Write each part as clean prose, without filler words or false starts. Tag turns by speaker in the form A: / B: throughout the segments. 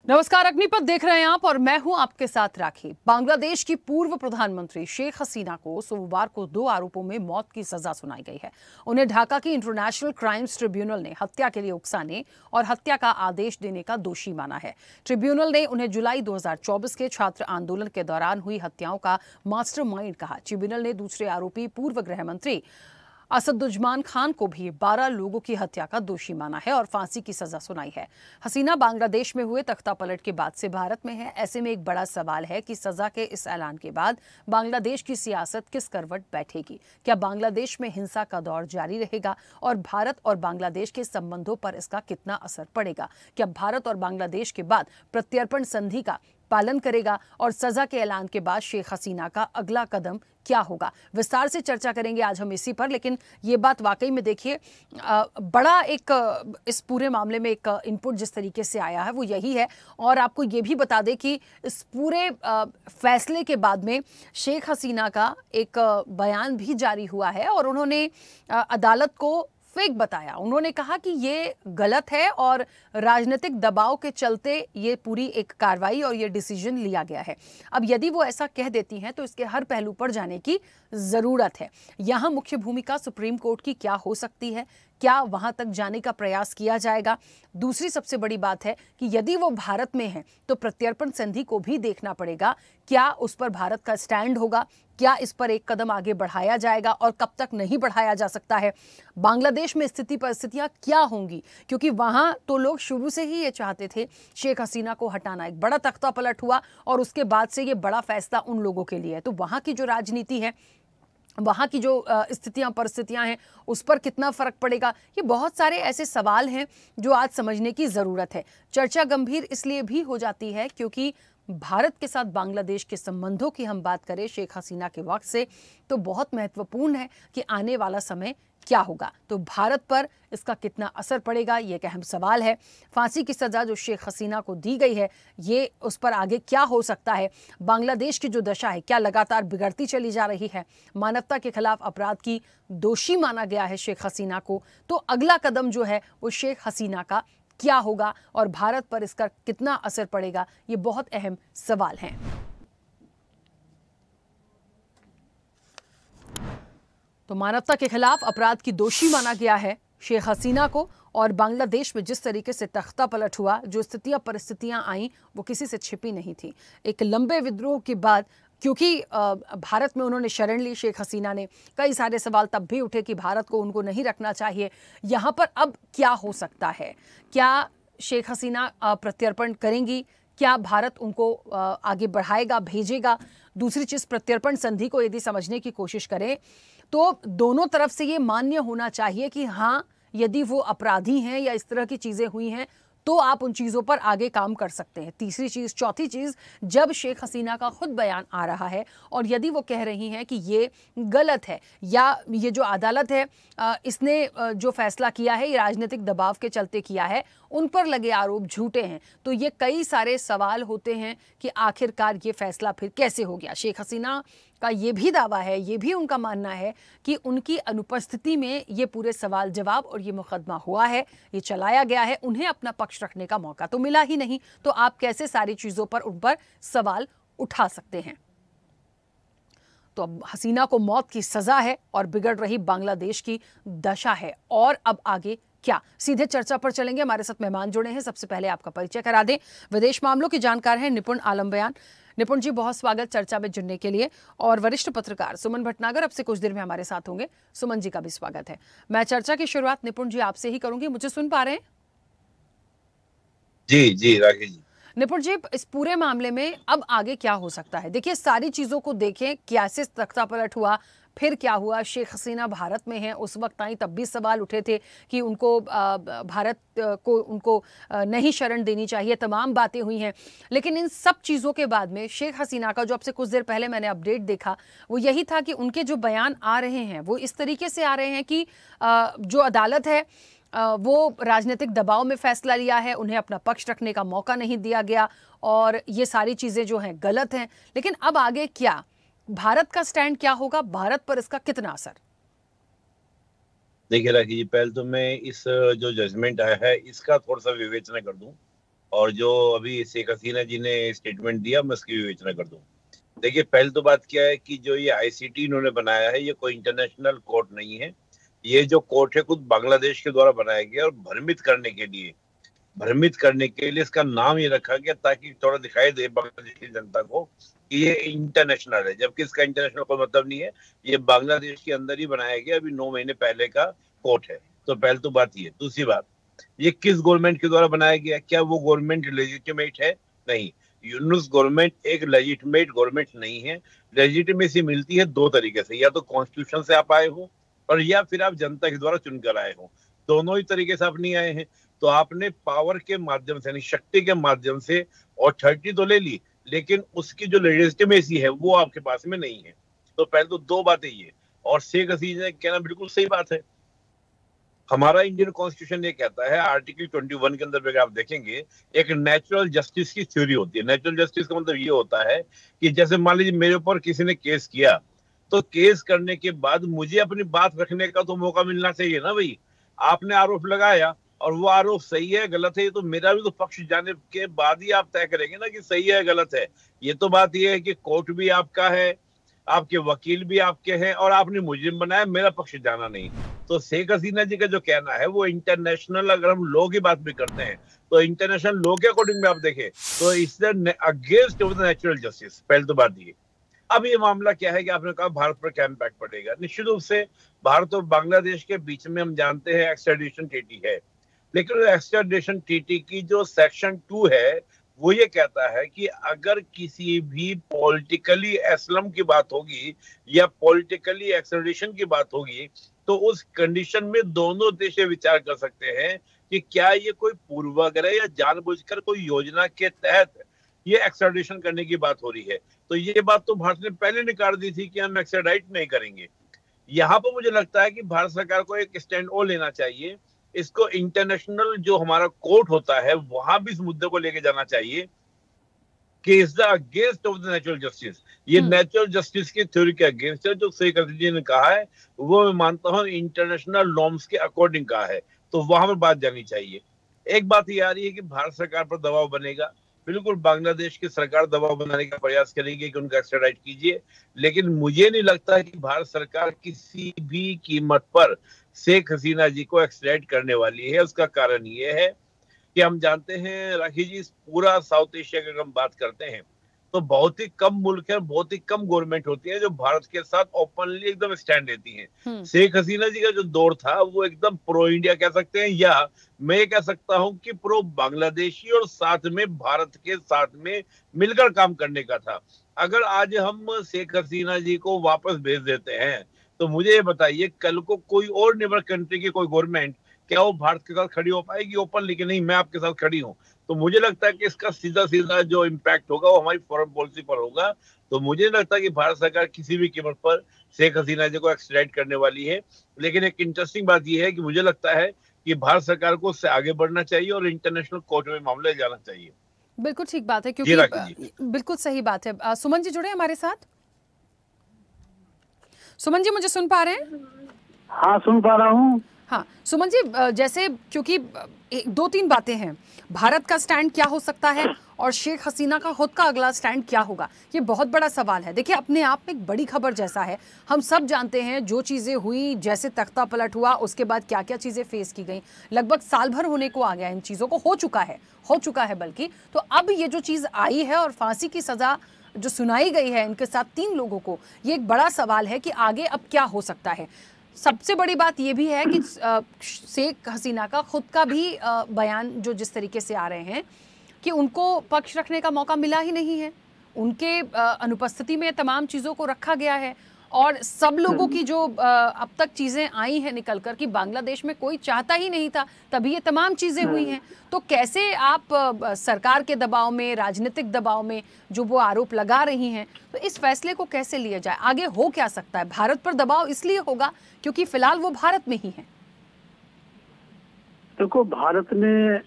A: नमस्कार, अग्निपथ देख रहे हैं आप और मैं हूं आपके साथ राखी। बांग्लादेश की पूर्व प्रधानमंत्री शेख हसीना को सोमवार को 2 आरोपों में मौत की सजा सुनाई गई है। उन्हें ढाका की इंटरनेशनल क्राइम्स ट्रिब्यूनल ने हत्या के लिए उकसाने और हत्या का आदेश देने का दोषी माना है। ट्रिब्यूनल ने उन्हें जुलाई 2024 के छात्र आंदोलन के दौरान हुई हत्याओं का मास्टरमाइंड कहा। ट्रिब्यूनल ने दूसरे आरोपी पूर्व गृह मंत्री असदुज्मान खान को भी 12 लोगों की हत्या का दोषी माना है और फांसी की सजा सुनाई है। हसीना बांग्लादेश में हुए तख्तापलट के बाद से भारत में है। ऐसे में एक बड़ा सवाल है कि सजा के इस ऐलान के बाद बांग्लादेश की सियासत किस करवट बैठेगी। क्या बांग्लादेश में हिंसा का दौर जारी रहेगा और भारत और बांग्लादेश के संबंधों पर इसका कितना असर पड़ेगा? क्या भारत और बांग्लादेश के बाद प्रत्यर्पण संधि का पालन करेगा और सजा के ऐलान के बाद शेख हसीना का अगला कदम क्या होगा? विस्तार से चर्चा करेंगे आज हम इसी पर। लेकिन ये बात वाकई में देखिए, बड़ा एक इस पूरे मामले में एक इनपुट जिस तरीके से आया है वो यही है। और आपको ये भी बता दें कि इस पूरे फैसले के बाद में शेख हसीना का एक बयान भी जारी हुआ है और उन्होंने अदालत को फेक बताया। उन्होंने कहा कि ये गलत है और राजनीतिक दबाव के चलते ये पूरी एक कार्रवाई और ये डिसीजन लिया गया है। अब यदि वो ऐसा कह देती हैं तो इसके हर पहलू पर जाने की जरूरत है। यहां मुख्य भूमिका सुप्रीम कोर्ट की क्या हो सकती है? क्या वहां तक जाने का प्रयास किया जाएगा? दूसरी सबसे बड़ी बात है कि यदि वो भारत में है तो प्रत्यर्पण संधि को भी देखना पड़ेगा। क्या उस पर भारत का स्टैंड होगा? क्या इस पर एक कदम आगे बढ़ाया जाएगा और कब तक नहीं बढ़ाया जा सकता है? बांग्लादेश में स्थिति परिस्थितियां क्या होंगी? क्योंकि वहां तो लोग शुरू से ही ये चाहते थे शेख हसीना को हटाना। एक बड़ा तख्ता पलट हुआ और उसके बाद से ये बड़ा फैसला उन लोगों के लिए है। तो वहां की जो राजनीति है, वहाँ की जो स्थितियां परिस्थितियां हैं, उस पर कितना फर्क पड़ेगा? ये बहुत सारे ऐसे सवाल हैं जो आज समझने की ज़रूरत है। चर्चा गंभीर इसलिए भी हो जाती है क्योंकि भारत के साथ बांग्लादेश के संबंधों की हम बात करें शेख हसीना के वक्त से, तो बहुत महत्वपूर्ण है कि आने वाला समय क्या होगा। तो भारत पर इसका कितना असर पड़ेगा, ये एक अहम सवाल है। फांसी की सज़ा जो शेख हसीना को दी गई है, ये उस पर आगे क्या हो सकता है? बांग्लादेश की जो दशा है क्या लगातार बिगड़ती चली जा रही है? मानवता के खिलाफ अपराध की दोषी माना गया है शेख हसीना को। तो अगला कदम जो है वो शेख हसीना का क्या होगा और भारत पर इसका कितना असर पड़ेगा, ये बहुत अहम सवाल हैं। तो मानवता के खिलाफ अपराध की दोषी माना गया है शेख हसीना को और बांग्लादेश में जिस तरीके से तख्ता पलट हुआ, जो स्थितियां परिस्थितियां आई, वो किसी से छिपी नहीं थी। एक लंबे विद्रोह के बाद क्योंकि भारत में उन्होंने शरण ली शेख हसीना ने, कई सारे सवाल तब भी उठे कि भारत को उनको नहीं रखना चाहिए। यहाँ पर अब क्या हो सकता है? क्या शेख हसीना प्रत्यर्पण करेंगी? क्या भारत उनको आगे बढ़ाएगा, भेजेगा? दूसरी चीज़, प्रत्यर्पण संधि को यदि समझने की कोशिश करें तो दोनों तरफ से ये मान्य होना चाहिए कि हाँ, यदि वो अपराधी हैं या इस तरह की चीज़ें हुई हैं तो आप उन चीज़ों पर आगे काम कर सकते हैं। तीसरी चीज़, चौथी चीज़, जब शेख हसीना का खुद बयान आ रहा है और यदि वो कह रही हैं कि ये गलत है या ये जो अदालत है इसने जो फैसला किया है ये राजनीतिक दबाव के चलते किया है, उन पर लगे आरोप झूठे हैं, तो ये कई सारे सवाल होते हैं कि आखिरकार ये फैसला फिर कैसे हो गया। शेख हसीना का ये भी दावा है, ये भी उनका मानना है कि उनकी अनुपस्थिति में ये पूरे सवाल जवाब और ये मुकदमा हुआ है, ये चलाया गया है। उन्हें अपना पक्ष रखने का मौका तो मिला ही नहीं, तो आप कैसे सारी चीज़ों पर उन पर सवाल उठा सकते हैं? तो अब हसीना को मौत की सज़ा है और बिगड़ रही बांग्लादेश की दशा है। और अब आगे क्या? सीधे चर्चा पर चलेंगे। हमारे साथ मेहमान जुड़े हैं। सबसे पहले आपका परिचय करा दें। विदेश मामलों के जानकार हैं निपुण आलम बयान। निपुण जी, बहुत स्वागत चर्चा में जुड़ने के लिए। और वरिष्ठ पत्रकार सुमन भटनागर अब से कुछ देर में हमारे साथ होंगे। सुमन जी का भी स्वागत है। मैं चर्चा की शुरुआत निपुण जी आपसे ही करूंगी। मुझे सुन पा रहे हैं?
B: जी जी राकेश जी।
A: निपुण जी, इस पूरे मामले में अब आगे क्या हो सकता है? देखिए, सारी चीजों को देखें, कैसे तख्ता पलट हुआ, फिर क्या हुआ, शेख हसीना भारत में है, उस वक्त आई तब भी सवाल उठे थे कि उनको भारत को उनको नहीं शरण देनी चाहिए, तमाम बातें हुई हैं। लेकिन इन सब चीज़ों के बाद में शेख हसीना का जो अब से कुछ देर पहले मैंने अपडेट देखा वो यही था कि उनके जो बयान आ रहे हैं वो इस तरीके से आ रहे हैं कि जो अदालत है वो राजनीतिक दबाव में फैसला लिया है, उन्हें अपना पक्ष रखने का मौका नहीं दिया गया और ये सारी चीज़ें जो हैं गलत हैं। लेकिन अब आगे क्या? भारत का स्टैंड क्या होगा? भारत पर इसका कितना असर?
B: देखिए राकेश जी, पहले तो मैं इस जो जजमेंट आया है इसका थोड़ा सा विवेचना कर दूं। और जो अभी शेख हसीना जी ने स्टेटमेंट दिया, मैं उसकी विवेचना कर दूं। देखिए, पहले तो बात क्या है कि जो ये आईसीटी इन्होंने बनाया है, ये कोई इंटरनेशनल कोर्ट नहीं है। ये जो कोर्ट है खुद बांग्लादेश के द्वारा बनाया गया और भ्रमित करने के लिए इसका नाम ये रखा गया, ताकि थोड़ा दिखाई दे बांग्लादेश की जनता को कि ये इंटरनेशनल है, जबकि इसका इंटरनेशनल कोई मतलब नहीं है। ये बांग्लादेश के अंदर ही बनाया गया, अभी 9 महीने पहले का कोर्ट है। तो पहले तो बात ये। दूसरी बात, ये किस गवर्नमेंट के द्वारा बनाया गया? क्या वो गवर्नमेंट लेजिटिमेट है? नहीं। यूनुस गवर्नमेंट एक लेजिटिमेट गवर्नमेंट नहीं है। लेजिटिमेसी मिलती है दो तरीके से, या तो कॉन्स्टिट्यूशन से आप आए हो, और या फिर आप जनता के द्वारा चुनकर आए हो। दोनों ही तरीके से आप नहीं आए हैं। तो आपने पावर के माध्यम से, यानी शक्ति के माध्यम से ऑथोरिटी तो ले ली, लेकिन उसकी जो लेजिटिमेसी है वो आपके पास में नहीं है। तो पहले तो दो बातें ये। और शेख हसीना ने कहना बिल्कुल सही बात है। हमारा इंडियन कॉन्स्टिट्यूशन ये कहता है, आर्टिकल 21 के अंदर अगर आप देखेंगे, एक नेचुरल जस्टिस की थ्योरी होती है। नेचुरल जस्टिस का मतलब ये होता है कि जैसे मान लीजिए मेरे ऊपर किसी ने केस किया, तो केस करने के बाद मुझे अपनी बात रखने का तो मौका मिलना चाहिए ना भाई। आपने आरोप लगाया और वो आरोप सही है गलत है, ये तो मेरा भी तो पक्ष जाने के बाद ही आप तय करेंगे ना कि सही है गलत है। ये तो बात ये है कि कोर्ट भी आपका है, आपके वकील भी आपके हैं, और आपने मुजरिम बनाया, मेरा पक्ष जाना नहीं। तो शेख हसीना जी का जो कहना है वो इंटरनेशनल, अगर हम लॉ की बात भी करते हैं तो इंटरनेशनल लॉ के अकॉर्डिंग में आप देखें तो इससे against of the natural justice. पहले तो बात ये। अब ये मामला क्या है कि आपने कहा भारत पर क्या इम्पैक्ट पड़ेगा। निश्चित रूप से भारत और बांग्लादेश के बीच में हम जानते हैं एक्सट्राडिशन ट्रीटी है, लेकिन एक्सट्राडिशन ट्रीटी की जो सेक्शन 2 है वो ये कहता है कि अगर किसी भी पॉलिटिकली एस्लम की बात होगी या पॉलिटिकली एक्सट्राडिशन की बात होगी, तो उस कंडीशन में दोनों देश विचार कर सकते हैं कि क्या ये कोई पूर्वाग्रह या जानबूझकर कोई योजना के तहत ये एक्सट्राडिशन करने की बात हो रही है। तो ये बात तो भारत ने पहले निकाल दी थी कि हम एक्सट्राडाइट नहीं करेंगे। यहाँ पर मुझे लगता है कि भारत सरकार को एक स्टैंड और लेना चाहिए। इसको इंटरनेशनल जो हमारा कोर्ट होता है वहां भी इस मुद्दे को लेके जाना चाहिए कि is the against of the natural justice. ये नेचुरल जस्टिस की थ्योरी के अगेंस्ट है। जो शेख हसीना जी ने कहा है वो मैं मानता हूँ इंटरनेशनल नॉर्म्स के अकॉर्डिंग कहा है, तो वहां पर बात जानी चाहिए। एक बात ये आ रही है कि भारत सरकार पर दबाव बनेगा। बिल्कुल बांग्लादेश की सरकार दबाव बनाने का प्रयास करेगी कि उनका एक्स्ट्राडाइट कीजिए, लेकिन मुझे नहीं लगता कि भारत सरकार किसी भी कीमत पर शेख हसीना जी को एक्स्ट्राडाइट करने वाली है। उसका कारण ये है कि हम जानते हैं राखी जी, पूरा साउथ एशिया की अगर हम बात करते हैं तो बहुत ही कम मुल्क है, बहुत ही कम गवर्नमेंट होती है जो भारत के साथ ओपनली एकदम स्टैंड लेती हैं। शेख हसीना जी का जो दौर था वो एकदम प्रो इंडिया कह सकते हैं, या मैं ये कह सकता हूं कि प्रो बांग्लादेशी और साथ में भारत के साथ में मिलकर काम करने का था। अगर आज हम शेख हसीना जी को वापस भेज देते हैं तो मुझे ये बताइए, कल को कोई और नेबर कंट्री की कोई गवर्नमेंट क्या वो भारत के साथ खड़ी हो पाएगी ओपन? लेकिन नहीं, मैं आपके साथ खड़ी हूं। तो मुझे लगता है कि इसका सीधा सीधा जो इम्पैक्ट होगा वो हमारी फॉरेन पॉलिसी पर होगा। तो मुझे नहीं लगता कि भारत सरकार किसी भी कीमत पर शेख हसीना जी को एक्स्ट्राडाइट करने वाली है। लेकिन एक इंटरेस्टिंग बात यह है कि मुझे लगता है कि भारत सरकार को उससे आगे बढ़ना चाहिए और इंटरनेशनल कोर्ट में मामला जाना चाहिए।
A: बिल्कुल ठीक बात है, क्योंकि बिल्कुल सही बात है। सुमन जी जुड़े हमारे साथ। सुमन जी मुझे सुन पा रहे हैं?
C: हाँ सुन पा रहा हूँ।
A: हाँ सुमन जी, जैसे क्योंकि दो तीन बातें हैं, भारत का स्टैंड क्या हो सकता है और शेख हसीना का खुद का अगला स्टैंड क्या होगा, ये बहुत बड़ा सवाल है। देखिए अपने आप में एक बड़ी खबर जैसा है, हम सब जानते हैं जो चीज़ें हुई, जैसे तख्ता पलट हुआ उसके बाद क्या क्या चीज़ें फेस की गई, लगभग साल भर होने को आ गया इन चीज़ों को, हो चुका है बल्कि। तो अब ये जो चीज़ आई है और फांसी की सज़ा जो सुनाई गई है इनके साथ 3 लोगों को, ये एक बड़ा सवाल है कि आगे अब क्या हो सकता है। सबसे बड़ी बात यह भी है कि शेख हसीना का खुद का भी बयान जो जिस तरीके से आ रहे हैं कि उनको पक्ष रखने का मौका मिला ही नहीं है, उनके अनुपस्थिति में तमाम चीज़ों को रखा गया है। और सब लोगों की जो अब तक चीज़ें आई हैं निकल कर कि बांग्लादेश में कोई चाहता ही नहीं था, तभी ये तमाम चीज़ें हुई हैं। तो कैसे आप सरकार के दबाव में, राजनीतिक दबाव में जो वो आरोप लगा रही हैं, तो इस फैसले को कैसे लिया जाए, आगे हो क्या सकता है? भारत पर दबाव इसलिए होगा क्योंकि फिलहाल वो भारत में ही है।
C: देखो, भारत ने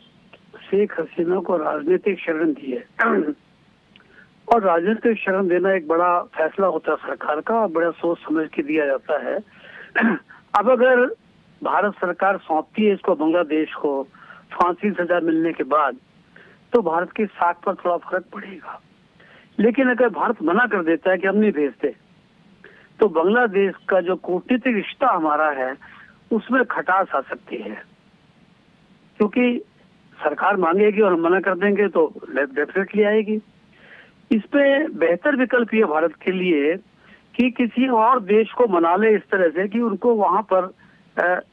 C: शेख हसीना को राजनीतिक शरण दी है और राजनीतिक शरण देना एक बड़ा फैसला होता है सरकार का, बड़ा सोच समझ के दिया जाता है। अब अगर भारत सरकार सौंपती है इसको बांग्लादेश को फांसी सजा मिलने के बाद, तो भारत की साख पर थोड़ा फर्क पड़ेगा। लेकिन अगर भारत मना कर देता है कि हम नहीं भेजते, तो बांग्लादेश का जो कूटनीतिक रिश्ता हमारा है उसमें खटास आ सकती है, क्योंकि सरकार मांगेगी और हम मना कर देंगे तो डेफिनेटली आएगी। इस पे बेहतर विकल्प ये भारत के लिए कि किसी और देश को मना ले इस तरह से कि उनको वहां पर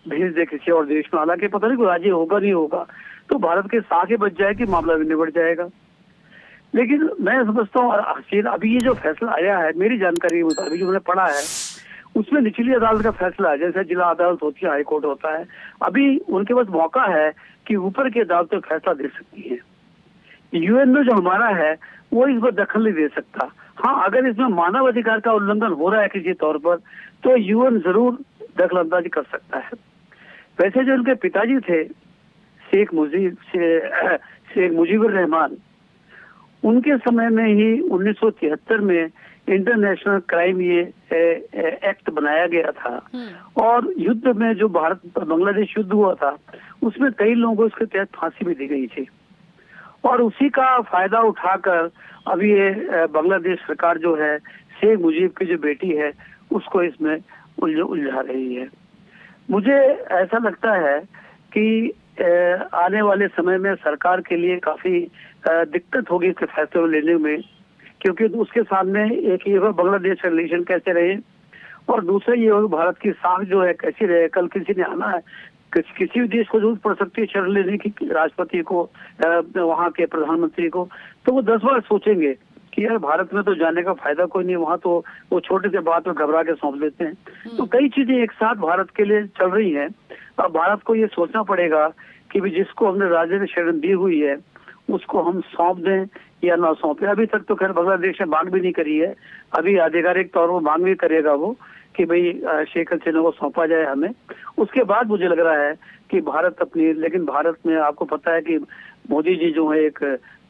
C: भेज दे किसी और देश में। हालांकि पता नहीं कोई राजी होगा नहीं होगा, तो भारत के साथ बच जाए कि मामला भी निबट जाएगा। लेकिन मैं समझता हूँ अभी ये जो फैसला आया है, मेरी जानकारी के मुताबिक जो मैंने पढ़ा है उसमें निचली अदालत का फैसला है, जैसे जिला अदालत होती है, हाई कोर्ट होता है, अभी उनके पास मौका है कि ऊपर की अदालत में फैसला दे सकती है। यूएन में जो हमारा है वो इस पर दखल नहीं दे सकता। हाँ, अगर इसमें मानव अधिकार का उल्लंघन हो रहा है किसी तौर पर, तो यूएन जरूर दखल अंदाजी कर सकता है। वैसे जो उनके पिताजी थे शेख मुजीबुर रहमान, उनके समय में ही 1973 में इंटरनेशनल क्राइम ये एक्ट बनाया गया था, और युद्ध में जो भारत बांग्लादेश युद्ध हुआ था उसमें कई लोगों को इसके तहत फांसी भी दी गई थी, और उसी का फायदा उठाकर अभी ये बांग्लादेश सरकार जो है शेख मुजीब की जो बेटी है उसको इसमें उलझा रही है। मुझे ऐसा लगता है कि आने वाले समय में सरकार के लिए काफी दिक्कत होगी इसके फैसले लेने में, क्योंकि उसके सामने एक ये बांग्लादेश का रिलेशन कैसे रहे, और दूसरा ये होगा भारत की साख जो है कैसी रहे। कल किसी ने आना है, किसी भी देश को जरूरत पड़ सकती है शरण लेने की, राष्ट्रपति को, वहाँ के प्रधानमंत्री को, तो वो 10 बार सोचेंगे कि यार भारत में तो जाने का फायदा कोई नहीं, वहाँ तो वो छोटे से बात में घबरा के सौंप देते हैं। तो कई चीजें एक साथ भारत के लिए चल रही हैं। अब भारत को ये सोचना पड़ेगा कि भी जिसको हमने राजनीतिक शरण दी हुई है उसको हम सौंप दें या ना सौंपे। अभी तक तो खैर बांग्लादेश ने मांग भी नहीं करी है, अभी आधिकारिक तौर पर मांग भी करेगा वो कि भाई शेख हसीना को सौंपा जाए हमें। उसके बाद मुझे लग रहा है कि भारत अपनी, लेकिन भारत में आपको पता है कि मोदी जी जो है एक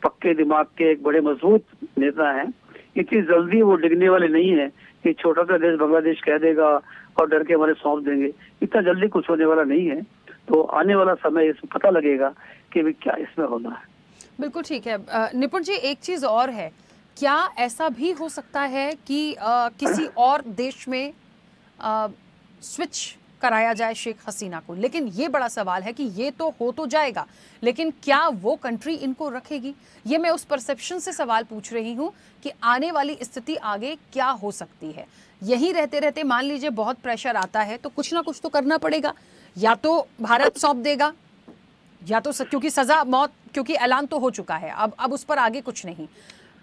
C: पक्के दिमाग के एक बड़े मजबूत नेता हैं, इतनी जल्दी वो डिगने वाले नहीं है कि छोटा सा देश बांग्लादेश कह देगा और डर के हमारे सौंप देंगे, इतना जल्दी कुछ होने वाला नहीं है। तो आने वाला समय इसमें पता लगेगा कि क्या इसमें होना है।
A: बिल्कुल ठीक है। निपुण जी, एक चीज और है, क्या ऐसा भी हो सकता है कि किसी और देश में स्विच कराया जाए शेख हसीना को? लेकिन ये बड़ा सवाल है कि ये तो हो तो जाएगा, लेकिन क्या वो कंट्री इनको रखेगी? ये मैं उस परसेप्शन से सवाल पूछ रही हूँ कि आने वाली स्थिति आगे क्या हो सकती है। यही रहते रहते मान लीजिए बहुत प्रेशर आता है तो कुछ ना कुछ तो करना पड़ेगा, या तो भारत सौंप देगा या तो क्योंकि सजा मौत, क्योंकि ऐलान तो हो चुका है, अब उस पर आगे कुछ नहीं।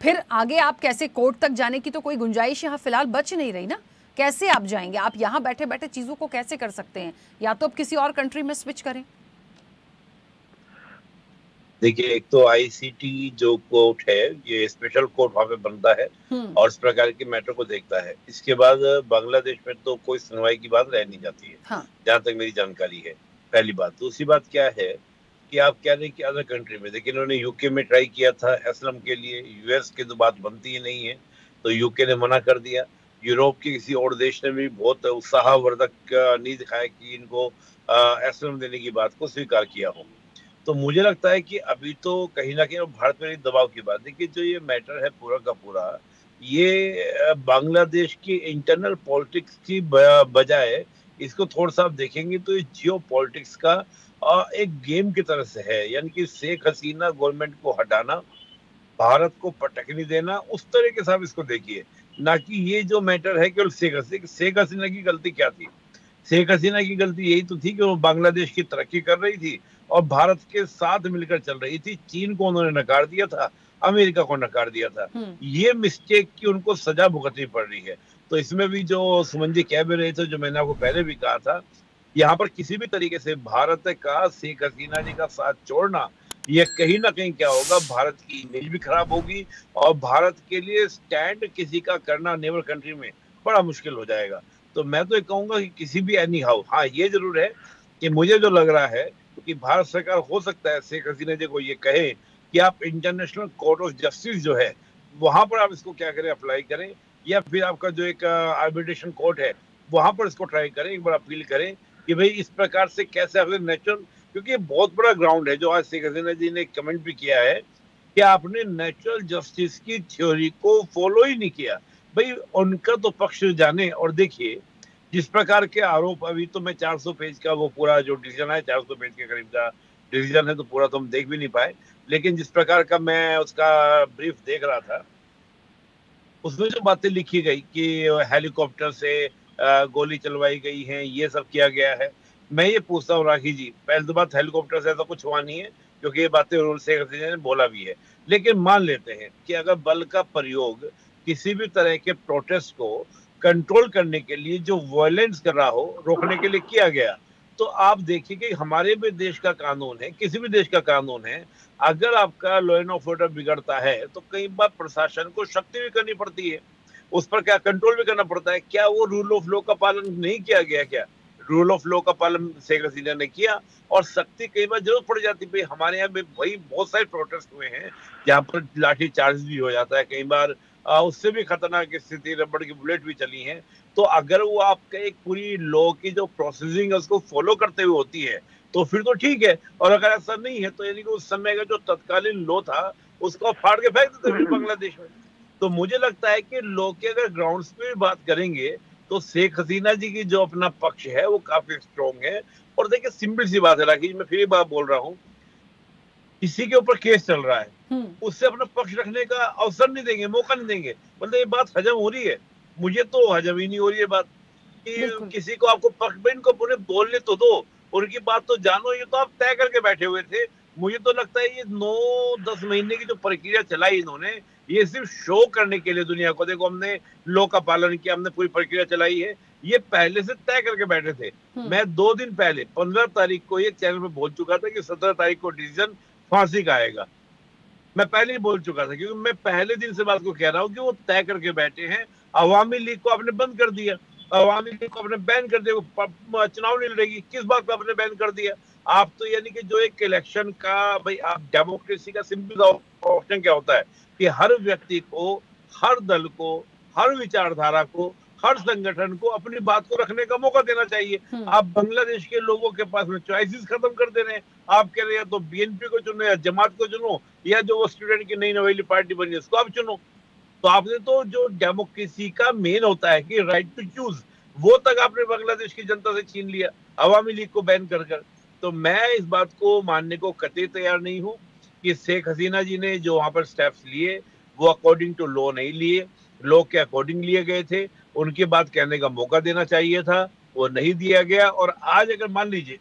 A: फिर आगे आप कैसे कोर्ट तक जाने की तो कोई गुंजाइश यहाँ फिलहाल बच नहीं रही ना। कैसे आप जाएंगे? आप यहाँ बैठे बैठे चीजों को कैसे कर सकते हैं? या तो अब किसी और कंट्री में स्विच करें।
B: देखिए, एक तो आईसीटी जो कोर्ट है ये स्पेशल कोर्ट वहां पे बनता है और इस प्रकार के मैटर को देखता है। इसके बाद बांग्लादेश में तो कोई सुनवाई की बात रह नहीं जाती है, हाँ। जहां तक मेरी जानकारी है, पहली बात। दूसरी बात क्या है कि आप कह रहे हैं कि अदर कंट्री में, देखिए इन्होंने यूके में ट्राई किया था एसलम के लिए, यूएस की तो बात बनती ही नहीं है, तो यूके ने मना कर दिया। यूरोप के किसी और देश ने भी बहुत उत्साहवर्धक नहीं दिखाया कि इनको एसलम देने की बात को स्वीकार किया हो। तो मुझे लगता है कि अभी तो कहीं ना कहीं भारत में दबाव की बात, देखिए जो ये मैटर है पूरा का पूरा, ये बांग्लादेश की इंटरनल पॉलिटिक्स की बजाय इसको थोड़ा सा आप देखेंगे तो ये जियो पॉलिटिक्स का एक गेम की तरह से है। यानी कि शेख हसीना गवर्नमेंट को हटाना, भारत को पटकनी देना, उस तरीके से आप इसको देखिए, ना कि ये जो मैटर है केवल शेख हसीना की गलती क्या थी। शेख हसीना की गलती यही तो थी कि वो बांग्लादेश की तरक्की कर रही थी और भारत के साथ मिलकर चल रही थी। चीन को उन्होंने नकार दिया था, अमेरिका को नकार दिया था। ये मिस्टेक की उनको सजा भुगतनी पड़ रही है। तो इसमें भी जो सुमन जी कह भी रहे थे, जो मैंने आपको पहले भी कहा था, यहाँ पर किसी भी तरीके से भारत का शेख हसीना जी का साथ छोड़ना, ये कहीं ना कहीं क्या होगा, भारत की इमेज भी खराब होगी और भारत के लिए स्टैंड किसी का करना नेबर कंट्री में बड़ा मुश्किल हो जाएगा। तो मैं तो ये कहूंगा कि किसी भी एनी हाउ, हाँ ये जरूर है कि मुझे जो लग रहा है कि भारत सरकार हो सकता है शेख हसीना जी को ये कहे कि आप इंटरनेशनल कोर्ट ऑफ जस्टिस जो है वहां पर आप इसको क्या करें, अप्लाई करें, या फिर आपका जो एक आर्बिट्रेशन कोर्ट है वहां पर इसको ट्राई करें, एक बार अपील करें कि भाई इस प्रकार से कैसे अगर नेचुरल, क्योंकि ये बहुत बड़ा ग्राउंड है जो आज शेख हसीना जी ने कमेंट भी किया है कि आपने नेचुरल जस्टिस की थ्योरी को फॉलो ही नहीं किया। भाई उनका तो पक्ष जाने। और देखिए जिस प्रकार के आरोप, अभी तो मैं 400 पेज का वो पूरा जो डिसीजन है, 400 पेज के करीब का डिसीजन है, तो पूरा तो हम देख भी नहीं पाए, लेकिन जिस प्रकार का मैं उसका ब्रीफ देख रहा था, उसमें जो बातें लिखी गई कि हेलीकॉप्टर से गोली चलवाई गई है, ये सब किया गया है। मैं ये पूछता हूँ राखी जी, पहले तो बात हेलीकॉप्टर से ऐसा कुछ हुआ नहीं है, क्योंकि ये बातें शेख हसीना ने बोला भी है। लेकिन मान लेते हैं कि अगर बल का प्रयोग किसी भी तरह के प्रोटेस्ट को कंट्रोल करने के लिए, जो वायलेंस कर रहा हो, रोकने के लिए किया गया, तो आप देखिए कि हमारे भी देश का कानून है, किसी भी देश का कानून है, अगर आपका लॉ एंड ऑर्डर बिगड़ता है तो कई बार प्रशासन को सख्ती भी करनी पड़ती है, उस पर क्या कंट्रोल भी करना पड़ता है। क्या वो रूल ऑफ लॉ का पालन नहीं किया गया? क्या रूल ऑफ लॉ का पालन शेख हसीना ने किया? और सख्ती कई बार जरूरत पड़ जाती है। हमारे यहाँ भाई बहुत सारे प्रोटेस्ट हुए हैं जहाँ पर लाठी चार्ज भी हो जाता है, कई बार उससे भी खतरनाक स्थिति, रबड़ की बुलेट भी चली है। तो अगर वो आपका एक पूरी लॉ की जो प्रोसेसिंग है उसको फॉलो करते हुए होती है तो फिर तो ठीक है, और अगर ऐसा नहीं है तो यानी कि उस समय का जो तत्कालीन लॉ था उसको फाड़ के फेंक देते फिर बांग्लादेश में। तो मुझे लगता है कि लॉ के अगर ग्राउंड्स पे बात करेंगे तो शेख हसीना जी की जो अपना पक्ष है वो काफी स्ट्रॉन्ग है। और देखिए सिंपल सी बात है राखी, मैं फिर एक बात बोल रहा हूँ, किसी के ऊपर केस चल रहा है, उससे अपना पक्ष रखने का अवसर नहीं देंगे, मौका नहीं देंगे। मतलब ये बात हजम हो रही है? मुझे तो हजम ही नहीं हो रही है बात कि किसी को आपको पक्ष में इनको बोलने तो दो, उनकी बात तो जानो। ये तो आप तय करके बैठे हुए थे। मुझे तो लगता है ये 9-10 महीने की जो प्रक्रिया चलाई इन्होंने, ये सिर्फ शो करने के लिए दुनिया को, देखो हमने लॉ का पालन किया, हमने पूरी प्रक्रिया चलाई है, ये पहले से तय करके बैठे थे। मैं 2 दिन पहले 15 तारीख को एक चैनल पे बोल चुका था कि 17 तारीख को डिसीजन फांसी का आएगा। मैं पहले ही बोल चुका था, क्योंकि मैं पहले दिन से बात को कह रहा हूँ कि वो तय करके बैठे हैं। अवामी लीग को आपने बंद कर दिया, अवामी लीग को आपने बैन कर दिया, चुनाव नहीं लड़ेगी, किस बात पर आपने बैन कर दिया? आप तो यानी कि जो एक इलेक्शन का, भाई आप डेमोक्रेसी का सिंपल ऑप्शन क्या होता है कि हर व्यक्ति को, हर दल को, हर विचारधारा को, हर संगठन को अपनी बात को रखने का मौका देना चाहिए। आप बांग्लादेश के लोगों के पास में चॉइसेस खत्म कर दे रहे हैं। आप कह रहे हैं तो बीएनपी को चुनो या जमात को चुनो या जो वो स्टूडेंट की नई नवेली पार्टी बनी है उसको आप चुनो। तो आपने तो जो डेमोक्रेसी का मेन होता है कि राइट टू चूज, वो तक आपने बांग्लादेश की जनता से छीन लिया अवामी लीग को बैन कर कर। तो मैं इस बात को मानने को कतई तैयार नहीं हूं कि शेख हसीना जी ने जो वहां पर स्टेप्स लिए वो अकॉर्डिंग टू लॉ नहीं लिए, लॉ के अकॉर्डिंग लिए गए थे। उनकी बात कहने का मौका देना चाहिए था, वो नहीं दिया गया। और आज अगर मान लीजिए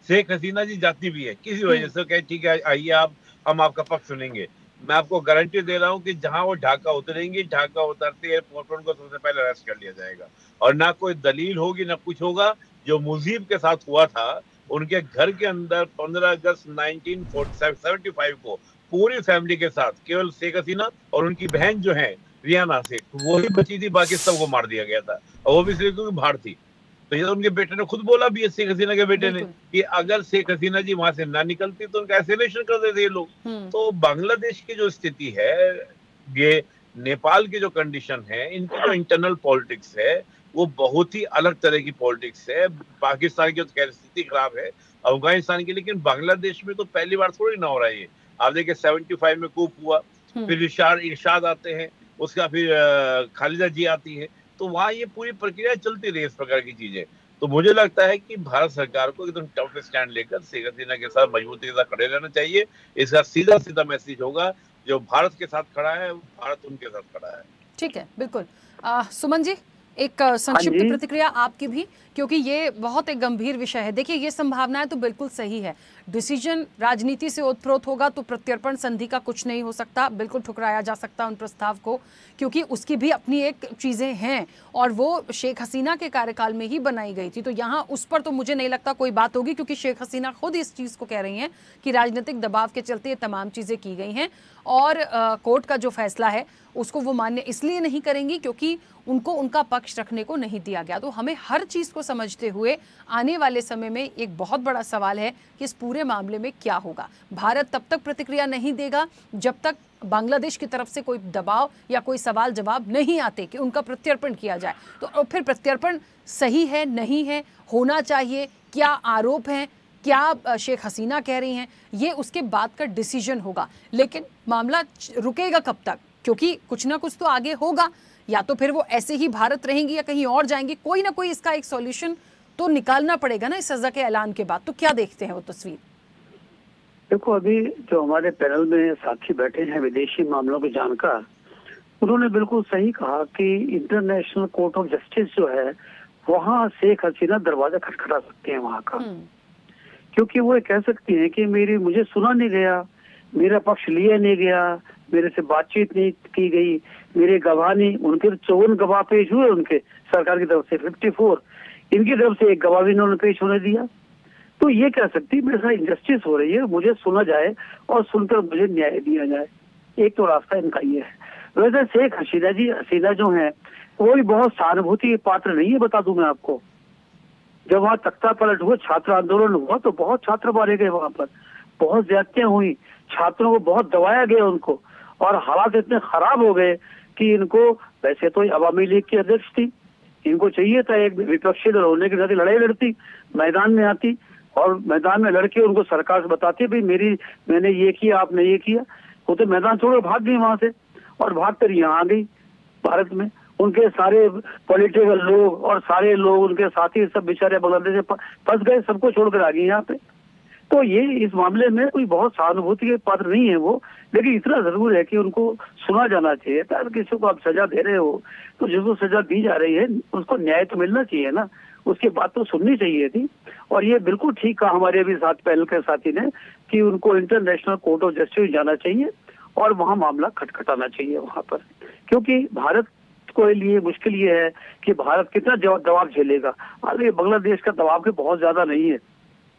B: शेख हसीना जी जाती भी है किसी वजह से, कहे ठीक है आइए आप, हम आपका पक्ष सुनेंगे, मैं आपको गारंटी दे रहा हूं कि जहां वो ढाका उतरेंगे, ढाका उतरते एयरपोर्ट पर उनको सबसे पहले अरेस्ट कर लिया जाएगा। और ना कोई दलील होगी ना कुछ होगा। जो मुजीब के साथ हुआ था, उनके घर के अंदर 15 अगस्त 1975 को पूरी फैमिली के साथ केवल शेख हसीना और उनकी बहन जो है रियाना से, वो ही बची थी, बाकी सबको मार दिया गया था, और वो भी सिर्फ क्योंकि बाहर थी। तो ये तो उनके बेटे ने खुद बोला भी है, शेख हसीना के बेटे ने, कि अगर शेख हसीना जी वहां से ना निकलती तो उनका एसेलेशन कर देते ये लोग। तो बांग्लादेश की जो स्थिति है, ये नेपाल की जो कंडीशन है, इनकी जो इंटरनल पॉलिटिक्स है वो बहुत ही अलग तरह की पॉलिटिक्स है। पाकिस्तान की तो स्थिति खराब है, अफगानिस्तान की, लेकिन बांग्लादेश में तो पहली बार थोड़ी ना हो रहा है ये। आप देखिए 75 में कूप हुआ, फिर इरशाद आते हैं, उसका फिर खालिदा जी आती है, तो वहां ये पूरी प्रक्रिया चलती रही इस प्रकार की चीजें। तो मुझे लगता है कि भारत सरकार को एकदम टफ स्टैंड लेकर शेख हसीना के साथ मजबूती के साथ खड़े रहना चाहिए। इसका सीधा सीधा मैसेज होगा, जो भारत के साथ खड़ा है भारत उनके साथ खड़ा है।
A: ठीक है, बिल्कुल। सुमन जी, एक संक्षिप्त प्रतिक्रिया आपकी भी, क्योंकि ये बहुत एक गंभीर विषय है। देखिए, ये संभावनाएं तो बिल्कुल सही है, डिसीजन राजनीति से ओतप्रोत होगा तो प्रत्यर्पण संधि का कुछ नहीं हो सकता, बिल्कुल ठुकराया जा सकता उन प्रस्ताव को, क्योंकि उसकी भी अपनी एक चीज़ें हैं और वो शेख हसीना के कार्यकाल में ही बनाई गई थी। तो यहाँ उस पर तो मुझे नहीं लगता कोई बात होगी, क्योंकि शेख हसीना खुद इस चीज़ को कह रही हैं कि राजनीतिक दबाव के चलते ये तमाम चीज़ें की गई हैं, और कोर्ट का जो फैसला है उसको वो मान्य इसलिए नहीं करेंगी क्योंकि उनको उनका पक्ष रखने को नहीं दिया गया। तो हमें हर चीज़ को समझते हुए आने वाले समय में एक बहुत बड़ा सवाल है कि इस पूरे मामले में क्या होगा। भारत तब तक प्रतिक्रिया नहीं देगा जब तक बांग्लादेश की तरफ से कोई दबाव या कोई सवाल जवाब नहीं आते कि उनका प्रत्यर्पण किया जाए। तो फिर प्रत्यर्पण सही है, नहीं है, होना चाहिए, क्या आरोप हैं, क्या शेख हसीना कह रही हैं, ये उसके बाद का डिसीजन होगा। लेकिन मामला रुकेगा कब तक, क्योंकि कुछ ना कुछ तो आगे होगा। या तो फिर वो ऐसे ही भारत रहेंगी या कहीं और जाएंगी, कोई ना कोई इसका एक सॉल्यूशन तो निकालना पड़ेगा ना इस सजा के ऐलान के बाद। तो क्या देखते हैं वो तस्वीर?
C: देखो, अभी जो हमारे पैनल में साथी बैठे हैं विदेशी मामलों के जानकार, उन्होंने बिल्कुल सही कहा कि इंटरनेशनल कोर्ट ऑफ जस्टिस जो है वहाँ शेख हसीना दरवाजा खटखटा सकते हैं वहाँ का, क्योंकि वो कह सकती हैं कि मुझे सुना नहीं गया, मेरा पक्ष लिया नहीं गया, मेरे से बातचीत नहीं की गई, मेरे गवाह नहीं, उनके 54 गवाह पेश हुए उनके सरकार की तरफ से 54, इनकी तरफ से एक गवाह भी इन्होंने पेश होने दिया। तो ये कह सकती मेरे साथ इंजस्टिस हो रही है, मुझे सुना जाए और सुनकर मुझे न्याय दिया जाए। एक तो रास्ता इनका ये है। वैसे शेख हसीना जो है वो भी बहुत सहानुभूति पात्र नहीं है, बता दूं मैं आपको। जब वहाँ तख्ता पलट हुआ, छात्र आंदोलन हुआ, तो बहुत छात्र मारे गए, वहां पर बहुत ज्यादतियां हुई, छात्रों को बहुत दबाया गया उनको, और हालात इतने खराब हो गए कि इनको, वैसे तो अवामी लीग की अध्यक्ष थी, इनको चाहिए था एक विपक्षी दल होने के साथ लड़ाई लड़ती, मैदान में आती और मैदान में लड़के उनको सरकार से बताती भाई मैंने ये किया, आपने ये किया। वो तो मैदान छोड़ भाग गई वहां से, और भाग कर यहाँ आ गई भारत में। उनके सारे पॉलिटिकल लोग और सारे लोग उनके साथी सब बेचारे बांग्लादेश में फंस गए, सबको छोड़कर आ गए यहाँ पे। तो ये इस मामले में कोई बहुत सहानुभूति के पात्र नहीं है वो, लेकिन इतना जरूर है कि उनको सुना जाना चाहिए। अगर किसी को आप सजा दे रहे हो तो जिसको सजा दी जा रही है उसको न्याय तो मिलना चाहिए ना, उसकी बात तो सुननी चाहिए थी। और ये बिल्कुल ठीक कहा हमारे अभी साथ पैनल के साथी ने कि उनको इंटरनेशनल कोर्ट ऑफ जस्टिस जाना चाहिए और वहाँ मामला खटखटाना चाहिए वहाँ पर, क्योंकि भारत को लिए मुश्किल ये है कि भारत कितना दबाव झेलेगा। अरे बांग्लादेश का दबाव के बहुत ज्यादा नहीं है,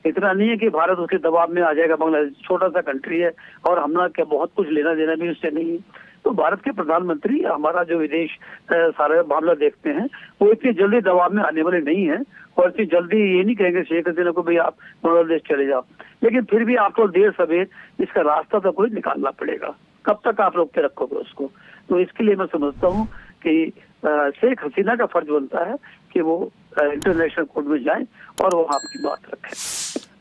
C: इतना नहीं है कि भारत उसके दबाव में आ जाएगा। बांग्लादेश छोटा सा कंट्री है और हमला क्या बहुत कुछ लेना देना भी उससे नहीं है। तो भारत के प्रधानमंत्री हमारा जो विदेश सारा मामला देखते हैं वो इतनी जल्दी दबाव में आने वाले नहीं है, और इतनी जल्दी ये नहीं कहेंगे शेख हसीना को भाई आप बांग्लादेश चले जाओ। लेकिन फिर भी आपको देर सवेर इसका रास्ता तो कोई निकालना पड़ेगा। कब तक आप रोक के रखोगे उसको? तो इसके लिए मैं समझता हूँ कि शेख हसीना का फर्ज बनता है कि वो इंटरनेशनल कोर्ट में जाएं और वो आपकी बात रखें।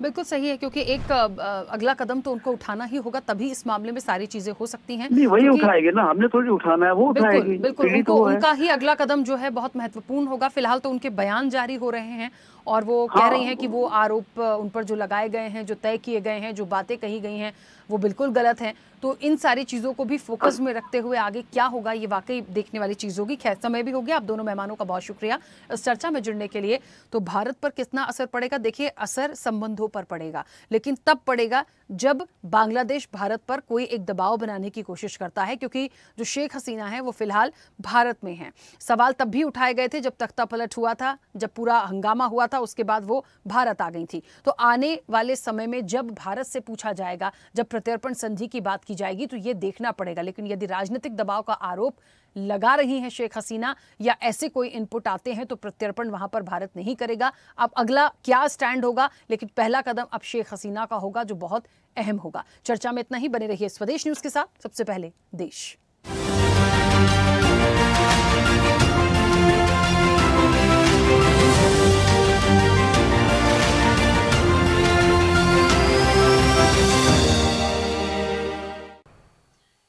A: बिल्कुल सही है, क्योंकि एक अगला कदम तो उनको उठाना ही होगा, तभी इस मामले में सारी चीजें हो सकती हैं।
C: नहीं, वही उठाएंगे ना, हमने थोड़ी उठाना है, वो उठाएगी।
A: बिल्कुल उनका ही अगला कदम जो है बहुत महत्वपूर्ण होगा। फिलहाल तो उनके बयान जारी हो रहे हैं और वो कह रही हैं कि वो आरोप उन पर जो लगाए गए हैं, जो तय किए गए हैं, जो बातें कही गई हैं, वो बिल्कुल गलत हैं। तो इन सारी चीज़ों को भी फोकस में रखते हुए आगे क्या होगा ये वाकई देखने वाली चीज़ होगी। खैर, समय भी हो गया। आप दोनों मेहमानों का बहुत शुक्रिया इस चर्चा में जुड़ने के लिए। तो भारत पर कितना असर पड़ेगा? देखिए, असर संबंधों पर पड़ेगा, लेकिन तब पड़ेगा जब बांग्लादेश भारत पर कोई एक दबाव बनाने की कोशिश करता है, क्योंकि जो शेख हसीना है वो फिलहाल भारत में हैं। सवाल तब भी उठाए गए थे जब तख्ता पलट हुआ था, जब पूरा हंगामा हुआ था, उसके बाद वो भारत आ गई थी। तो आने वाले समय में जब भारत से पूछा जाएगा, जब प्रत्यर्पण संधि की बात की जाएगी, तो ये देखना पड़ेगा। लेकिन यदि राजनीतिक दबाव का आरोप लगा रही हैं शेख हसीना या ऐसे कोई इनपुट आते हैं तो प्रत्यर्पण वहां पर भारत नहीं करेगा। अब अगला क्या स्टैंड होगा, लेकिन पहला कदम अब शेख हसीना का होगा जो बहुत अहम होगा। चर्चा में इतना ही। बने रहिए स्वदेश न्यूज के साथ। सबसे पहले देश।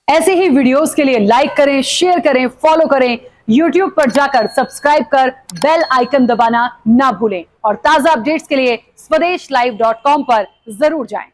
A: ऐसे ही वीडियोस के लिए लाइक करें, शेयर करें, फॉलो करें। YouTube पर जाकर सब्सक्राइब कर बेल आइकन दबाना ना भूलें और ताजा अपडेट्स के लिए swedeshlive.com पर जरूर जाएं।